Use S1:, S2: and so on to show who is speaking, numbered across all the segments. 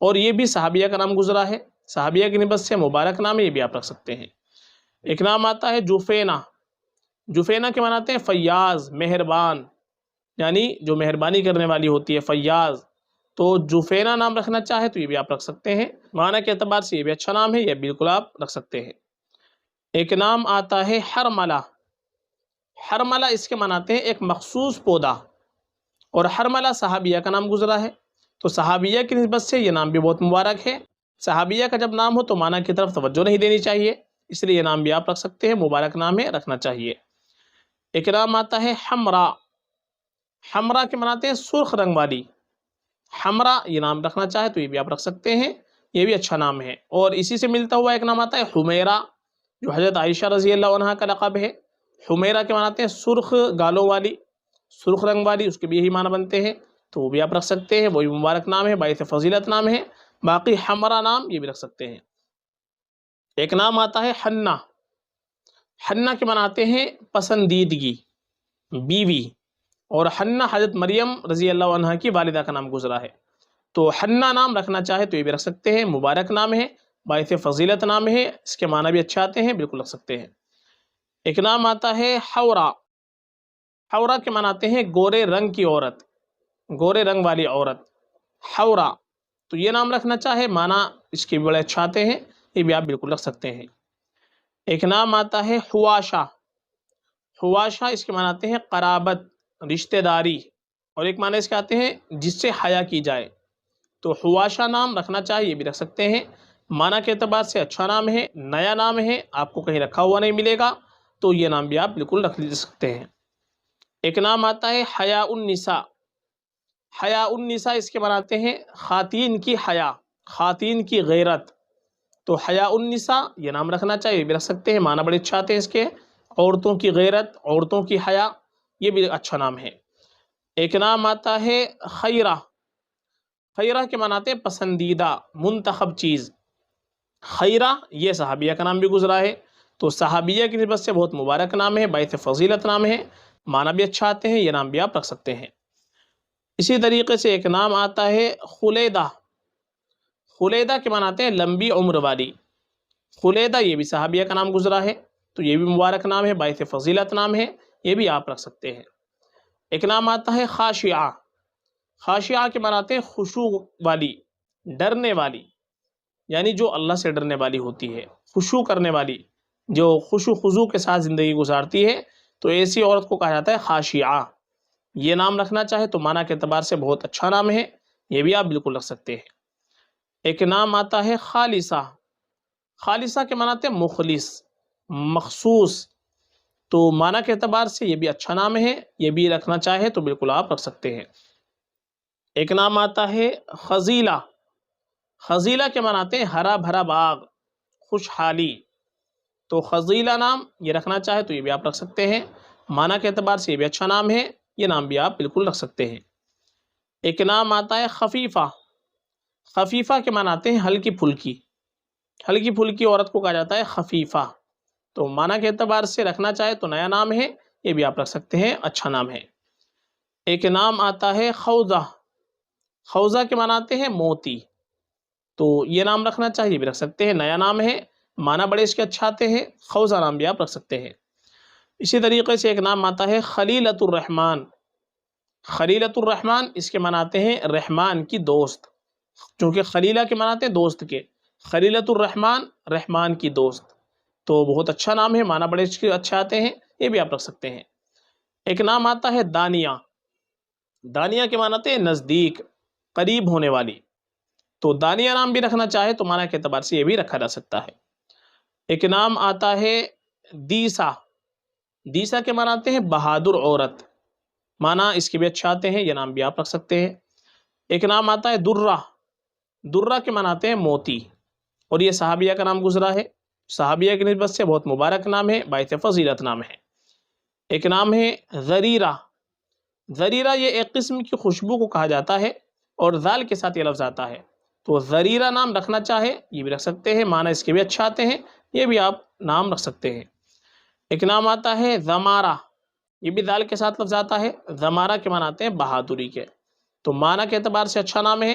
S1: اور یہ بھی صحابیہ کا نام گزرا ہے، صحابیہ کی نسبت سے مبارک نام ہے، یہ بھی آپ رکھ سکتے ہیں۔ ایک نام آتا ہے جفینہ، جفینہ کے معنی آتے ہیں فیاض، مہربان، یعنی جو مہربانی کرنے والی ہوتی ہے، فیاض، تو جفینہ نام رکھنا چاہے تو یہ بھی آپ رکھ سکتے ہیں، معنی کے اعتبار سے یہ بھی اچھا نام ہے، یہ بالکل آپ رکھ سکتے ہیں۔ ایک نام آتا ہے حرملہ، حرملہ اس کے معنی آتے ہیں ایک مخصوص پودا، اور حرملہ صحابیہ کا نام گزرا ہے، تو صحابیہ کی نسبت سے یہ نام بھی بہت مبارک ہے۔ صحابیہ کا جب نام ہو تو معنی کی طرف توجہ نہیں دینی چاہیے، اس لیے یہ نام بھی آپ رکھ سکتے ہیں، مبارک نام ہے، رکھنا چاہیے۔ ایک نام آتا ہے حمرا، حمرا کے معنی آتے ہیں سرخ رنگ والی، حمرا یہ نام رکھنا چاہے تو یہ بھی آپ رکھ سکتے ہیں، یہ بھی اچھا نام ہے۔ اور اسی سے ملتا ہوا ایک نام آتا ہے حمیرہ، جو حضرت عائشہ رضی اللہ عنہا کا لقب ہے۔ حمیرہ کے معنی آتے ہیں سرخ گالوں والی، سرخ رنگ والی، اس کے بھی یہی معنی بنتے ہیں، تو وہ بھی آپ رکھ سکتے ہیں، وہی مبارک نام ہے، باعث فضیلت نام ہے۔ باقی حمرا نام یہ بھی رکھ سکتے ہیں۔ ایک نام آتا ہے حنہ، حنہ کے معنی آتے ہیں پسندیدگی، بیوی، اور حنہ حضرت مریم رضی اللہ عنہا کی والدہ کا نام گزرا ہے، تو حنہ نام رکھنا چاہے تو یہ بھی رکھ سکتے ہیں، مبارک نام ہے، باعث فضیلت نام ہے، اس کے معنی بھی اچھے آتے ہیں، بالکل رکھ سکتے ہیں۔ ایک نام آتا ہے حورا، حورا کے معنی آتے ہیں گورے رنگ کی عورت، گورے رنگ والی عورت، حورا، تو یہ نام رکھنا چاہے معنی اس کے بھی بڑے اچھے آتے ہیں، یہ بھی آپ بالکل رکھ سکتے ہیں۔ ایک نام آتا ہے حواشہ، حواشہ اس کے معنی آتے ہیں قرابت، رشتہ داری، اور ایک معنی اس کے آتے ہیں جس سے حیا کی جائے، تو حواشہ نام رکھنا چاہے یہ بھی رکھ سکتے ہیں، معنی کے اعتبار سے اچھا نام ہے، نیا نام ہے، آپ کو کہیں رکھا ہوا نہیں ملے گا، تو یہ نام بھی آپ بالکل رکھ سکتے ہیں۔ ایک نام آتا ہے حیاء النساء، حیاء النساء اس کے معنی آتے ہیں خواتین کی حیا، خواتین کی غیرت، تو حیاء النساء یہ نام رکھنا چاہیے، یہ بھی رکھ سکتے ہیں، معنی بڑے اچھے آتے ہیں اس کے، عورتوں کی غیرت، عورتوں کی حیا، یہ بھی اچھا نام ہے۔ ایک نام آتا ہے خیرہ، خیرہ کے معنی آتے ہیں پسندیدہ، منتخب چیز، خیرہ یہ صحابیہ کا نام بھی گزرا ہے، تو صحابیہ کی نسبت سے بہت مبارک نام ہے، باعث فضیلت نام ہے، معنی بھی اچھا آتے ہیں، یہ نام بھی آپ رکھ سکتے ہیں۔ اسی طریقے سے ایک نام آتا ہے خلیدہ، خلیدہ کے معنی آتے ہیں لمبی عمر والی، خلیدہ یہ بھی صحابیہ کا نام گزرا ہے، تو یہ بھی مبارک نام ہے، باعث فضیلت نام ہے، یہ بھی آپ رکھ سکتے ہیں۔ ایک نام آتا ہے خاشعہ، خاشعہ کے معنی آتے ہیں خشوع والی، ڈرنے والی، یعنی جو اللہ سے ڈرنے والی ہوتی ہے، خشوع کرنے والی، جو خشوع خضوع کے ساتھ زندگی گزارتی ہے، تو ایسی عورت کو کہا جاتا ہے خاشعہ، یہ نام رکھنا چاہے تو معنی کے اعتبار سے بہت اچھا نام ہے، یہ بھی آپ بالکل رکھ سکتے ہیں۔ ایک نام آتا ہے خالصہ، خالصہ کے معنی آتے ہیں مخلص، مخصوص، تو معنی کے اعتبار سے یہ بھی اچھا نام ہے، یہ بھی رکھنا چاہے تو بالکل آپ رکھ سکتے ہیں۔ ایک نام آتا ہے خزیلہ، خزیلہ کے معنی آتے ہیں ہرا بھرا باغ، خوشحالی، تو خزیلہ نام یہ رکھنا چاہے تو یہ بھی آپ رکھ سکتے ہیں، معنی کے اعتبار سے یہ بھی اچھا نام ہے، یہ نام بھی آپ بالکل رکھ سکتے ہیں۔ ایک نام آتا ہے خفیفہ، خفیفہ کے معنی آتے ہیں ہلکی پھلکی، ہلکی پھلکی عورت کو کہا جاتا ہے خفیفہ، تو معنی کے اعتبار سے رکھنا چاہے تو نیا نام ہے، یہ بھی آپ رکھ سکتے ہیں، اچھا نام ہے۔ ایک نام آتا ہے خوضہ، خوضہ کے معنی آتے ہیں موتی، تو یہ نام رکھنا چاہیے بھی رکھ سکتے ہیں، نیا نام ہے، معنی بڑے اس کے اچھا آتے ہیں، خوضہ نام بھی آپ رکھ سکتے ہیں۔ اسی طریقے سے ایک نام آتا ہے خلیلۃ الرحمن، خلیلۃ الرحمن اس کے معنی آتے ہیں رحمان کی دوست، چونکہ خلیلہ کے معنی آتے ہیں دوست کے، خلیلۃ الرحمن رحمان کی دوست، تو بہت اچھا نام ہے، معنی بڑے اس کے اچھے آتے ہیں، یہ بھی آپ رکھ سکتے ہیں۔ ایک نام آتا ہے دانیہ، دانیہ کے معنی آتے ہیں نزدیک، قریب ہونے والی، تو دانیہ نام بھی رکھنا چاہے تو معنی کے اعتبار سے یہ بھی رکھا جا سکتا ہے۔ ایک نام آتا ہے دیسا، دیسا کے معنی آتے ہیں بہادر عورت، معنی اس کے بھی اچھے آتے ہیں، یہ نام بھی آپ رکھ سکتے ہیں۔ ایک نام آتا ہے درہ، درہ کے معنی آتے ہیں موتی، اور یہ صحابیہ کا نام گزرا ہے، صحابیہ کی نسبت سے بہت مبارک نام ہے، باعث فضیلت نام ہے۔ ایک نام ہے زریرہ، زریرہ یہ ایک قسم کی خوشبو کو کہا جاتا ہے، اور ذال کے ساتھ یہ لفظ آتا ہے، تو زریرہ نام رکھنا چاہے یہ بھی رکھ سکتے ہیں، معنی اس کے بھی اچھے آتے ہیں، یہ بھی آپ نام رکھ سکتے ہیں۔ ایک نام آتا ہے زمارہ، یہ بھی ذال کے ساتھ لفظ آتا ہے، زمارہ کے معنی آتے ہیں بہادری کے، تو معنی کے اعتبار سے اچھا نام ہے،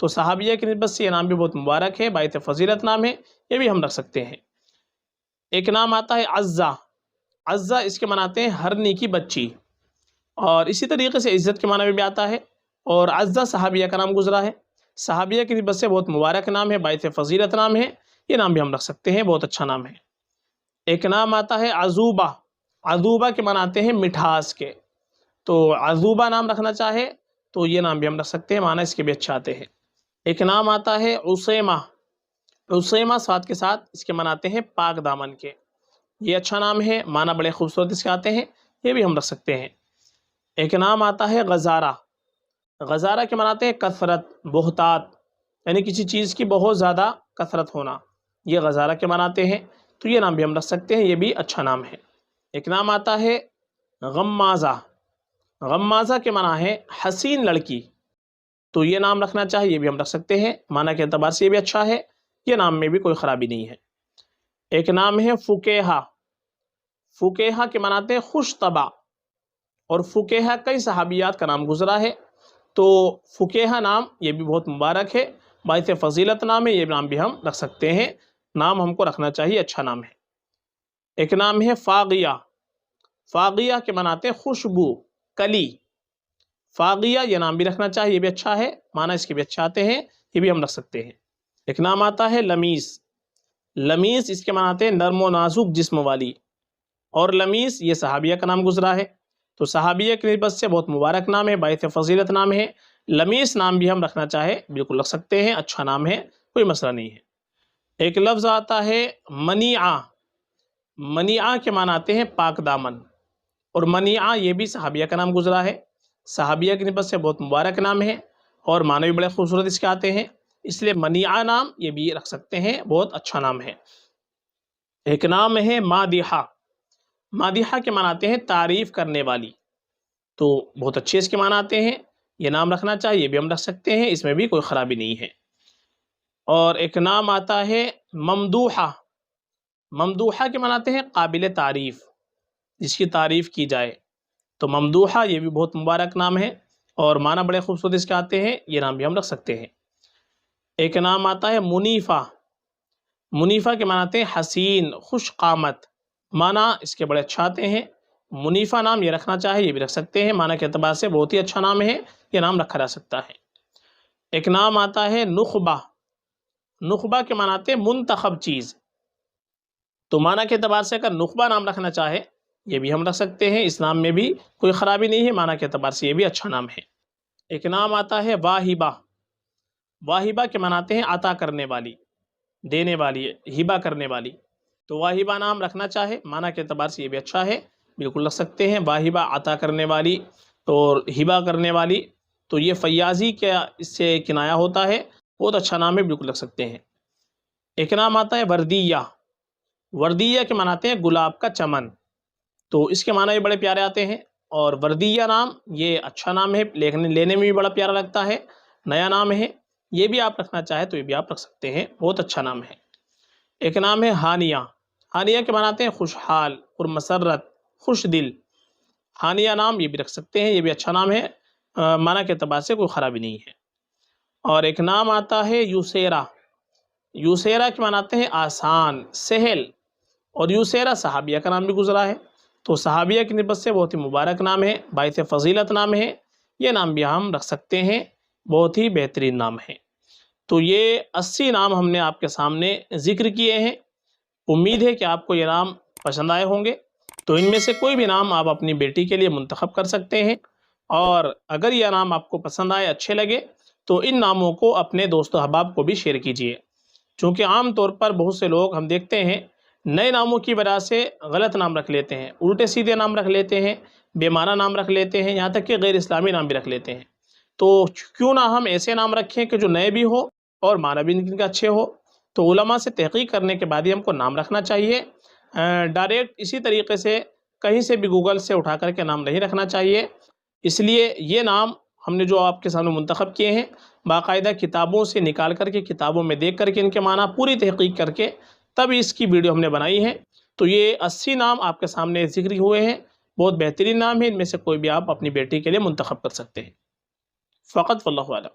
S1: تو صحابیہ کی نسبت سے یہ نام بھی بہت مبارک ہے، باعث فضیلت نام ہے، یہ بھی ہم رکھ سکتے ہیں۔ ایک نام آتا ہے عزہ، عزہ اس کے معنی آتے ہیں ہرنی کی بچی، اور اسی طریقے سے عزت کے معنی میں بھی آتا ہے، اور عزہ صحابیہ کا نام گزرا ہے، صحابیہ کی نسبت سے بہت مبارک نام ہے، باعث فضیلت نام ہے، یہ نام بھی ہم رکھ سکتے ہیں، بہت اچھا نام ہے۔ ایک نام آتا ہے عذوبہ، عذوبہ کے معنی آتے ہیں مٹھاس کے، تو عذوبہ نام رکھنا چاہے تو یہ نام بھی ہم رکھ سکتے ہیں، معنی اس کے بھی اچھا آتے ہیں۔ ایک نام آتا ہے عصیمہ، عصیمہ صاد کے ساتھ اس کے معنی آتے ہیں پاک دامن کے، یہ اچھا نام ہے، معنی بڑے خوبصورت اس کے آتے ہیں، یہ بھی ہم رکھ سکتے ہیں۔ ایک نام آتا ہے غزارہ، غزارہ کے معنی آتے ہیں کثرت، بہتات، یعنی کسی چیز کی بہت زیادہ کثرت ہونا، یہ غزارہ کے معنی آتے ہیں، تو یہ نام بھی ہم رکھ سکتے ہیں، یہ بھی اچھا نام ہے۔ ایک نام آتا ہے غمازہ، غمازہ کے معنی ہے حسین لڑکی، تو یہ نام رکھنا چاہیے، یہ بھی ہم رکھ سکتے ہیں، معنی کے اعتبار سے یہ بھی اچھا ہے، یہ نام میں بھی کوئی خرابی نہیں ہے۔ ایک نام ہے فکیہہ، فکیہہ کے معنی آتے ہیں خوش طبع، اور فکیہہ کئی صحابیات کا نام گزرا ہے، تو فکیہہ نام یہ بھی بہت مبارک ہے، باعث فضیلت نام ہے، یہ نام بھی ہم رکھ سکتے ہیں، نام ہم کو رکھنا چاہیے، اچھا نام ہے۔ ایک نام ہے فاغیہ، فاغیہ کے معنی آتے ہیں خوشبو، کلی، فاغیہ یہ نام بھی رکھنا چاہیے، یہ بھی اچھا ہے، معنی اس کے بھی اچھا آتے ہیں، یہ بھی ہم رکھ سکتے ہیں۔ ایک نام آتا ہے لمیس، لمیس اس کے معنی آتے ہیں نرم و نازک جسم والی، اور لمیس یہ صحابیہ کا نام گزرا ہے، تو صحابیہ کی نسبت سے بہت مبارک نام ہے، باعث فضیلت نام ہے، لمیس نام بھی ہم رکھنا چاہے بالکل رکھ سکتے ہیں، اچھا نام ہے، کوئی مسئلہ نہیں ہے۔ ایک لفظ آتا ہے منیعہ، منیعہ کے معنی آتے ہیں پاک دامن، اور منیعہ یہ بھی صحابیہ کا نام گزرا ہے، صحابیہ کی نسبت سے بہت مبارک نام ہے، اور معنی بھی بڑے خوبصورت اس کے آتے ہیں، اس لیے منیعہ نام یہ بھی رکھ سکتے ہیں، بہت اچھا نام ہے۔ ایک نام ہے مادحہ، مادحہ کے معنی آتے ہیں تعریف کرنے والی، تو بہت اچھے اس کے معنی آتے ہیں، یہ نام رکھنا چاہیے، یہ بھی ہم رکھ سکتے ہیں، اس میں بھی کوئی خرابی نہیں ہے۔ اور ایک نام آتا ہے ممدوحہ، ممدوحہ کے معنی آتے ہیں قابل تعریف، جس کی تعریف کی جائے، تو ممدوحہ یہ بھی بہت مبارک نام ہے، اور معنی بڑے خوبصورت اس کے آتے ہیں، یہ نام بھی ہم رکھ سکتے ہیں۔ ایک نام آتا ہے منیفہ، منیفہ کے معنی آتے ہیں حسین، خوش قامت، معنی اس کے بڑے اچھا آتے ہیں، منیفہ نام یہ رکھنا چاہے یہ بھی رکھ سکتے ہیں، معنی کے اعتبار سے بہت ہی اچھا نام ہے، یہ نام رکھا جا سکتا ہے۔ ایک نام آتا ہے نخبہ، نخبہ کے معنی آتے ہیں منتخب چیز، تو معنی کے اعتبار سے اگر نخبہ نام رکھنا چاہے یہ بھی ہم رکھ سکتے ہیں، اس نام میں بھی کوئی خرابی نہیں ہے، معنی کے اعتبار سے یہ بھی اچھا نام ہے۔ ایک نام آتا ہے واہبہ، واہبہ کے معنی آتے ہیں عطا کرنے والی، دینے والی، ہبہ کرنے والی، تو واہبہ نام رکھنا چاہے معنی کے اعتبار سے یہ بھی اچھا ہے، بالکل رکھ سکتے ہیں، واہبہ عطا کرنے والی اور ہبہ کرنے والی، تو یہ فیاضی کا اس سے کنایا ہوتا ہے، بہت اچھا نام ہے، بالکل رکھ سکتے ہیں۔ ایک نام آتا ہے وردیہ، وردیہ کے معنی آتے ہیں گلاب کا چمن، تو اس کے معنی بھی بڑے پیارے آتے ہیں، اور وردیہ نام یہ اچھا نام ہے، لینے میں بھی بڑا پیارا لگتا ہے، نیا نام ہے، یہ بھی آپ رکھنا چاہے تو یہ بھی آپ رکھ سکتے ہیں، بہت اچھا نام ہے۔ ایک نام ہے ہانیہ، ہانیہ کے معنی آتے ہیں خوشحال، پرمسرت، خوش دل، ہانیہ نام یہ بھی رکھ سکتے ہیں، یہ بھی اچھا نام ہے، معنی کے اعتبار سے کوئی خرابی نہیں ہے۔ اور ایک نام آتا ہے یوسیرہ، یوسیرہ کے معنی آتے ہیں آسان، سہل، اور یوسیرہ صحابیہ کا نام بھی گزرا ہے، تو صحابیہ کی نسبت سے بہت ہی مبارک نام ہے، باعث فضیلت نام ہے، یہ نام بھی ہم رکھ سکتے ہیں، بہت ہی بہترین نام ہے۔ تو یہ 80 نام ہم نے آپ کے سامنے ذکر کیے ہیں، امید ہے کہ آپ کو یہ نام پسند آئے ہوں گے، تو ان میں سے کوئی بھی نام آپ اپنی بیٹی کے لیے منتخب کر سکتے ہیں، اور اگر یہ نام آپ کو پسند آئے، اچھے لگے، تو ان ناموں کو اپنے دوست و احباب کو بھی شیئر کیجیے، چونکہ عام طور پر بہت سے لوگ ہم دیکھتے ہیں نئے ناموں کی وجہ سے غلط نام رکھ لیتے ہیں، الٹے سیدھے نام رکھ لیتے ہیں، بے معنی نام رکھ لیتے ہیں، یہاں تک کہ غیر اسلامی نام بھی رکھ لیتے ہیں، تو کیوں نہ ہم ایسے نام رکھیں کہ جو نئے بھی ہو اور معنی بھی ان کے اچھے ہو، تو علماء سے تحقیق کرنے کے بعد ہی ہم کو نام رکھنا چاہیے، ڈائریکٹ اسی طریقے سے کہیں سے بھی گوگل سے اٹھا کر کے نام نہیں رکھنا چاہیے، اس لیے یہ نام ہم نے جو آپ کے سامنے منتخب کیے ہیں باقاعدہ کتابوں سے نکال کر کے، کتابوں میں دیکھ کر کے ان کے معنی پوری تحقیق کر کے تب اس کی ویڈیو ہم نے بنائی ہے، تو یہ 80 نام آپ کے سامنے ذکر ہوئے ہیں، بہت بہترین نام ہے، ان میں سے کوئی بھی آپ اپنی بیٹی کے لیے منتخب کر سکتے ہیں، فقط واللہ اعلم۔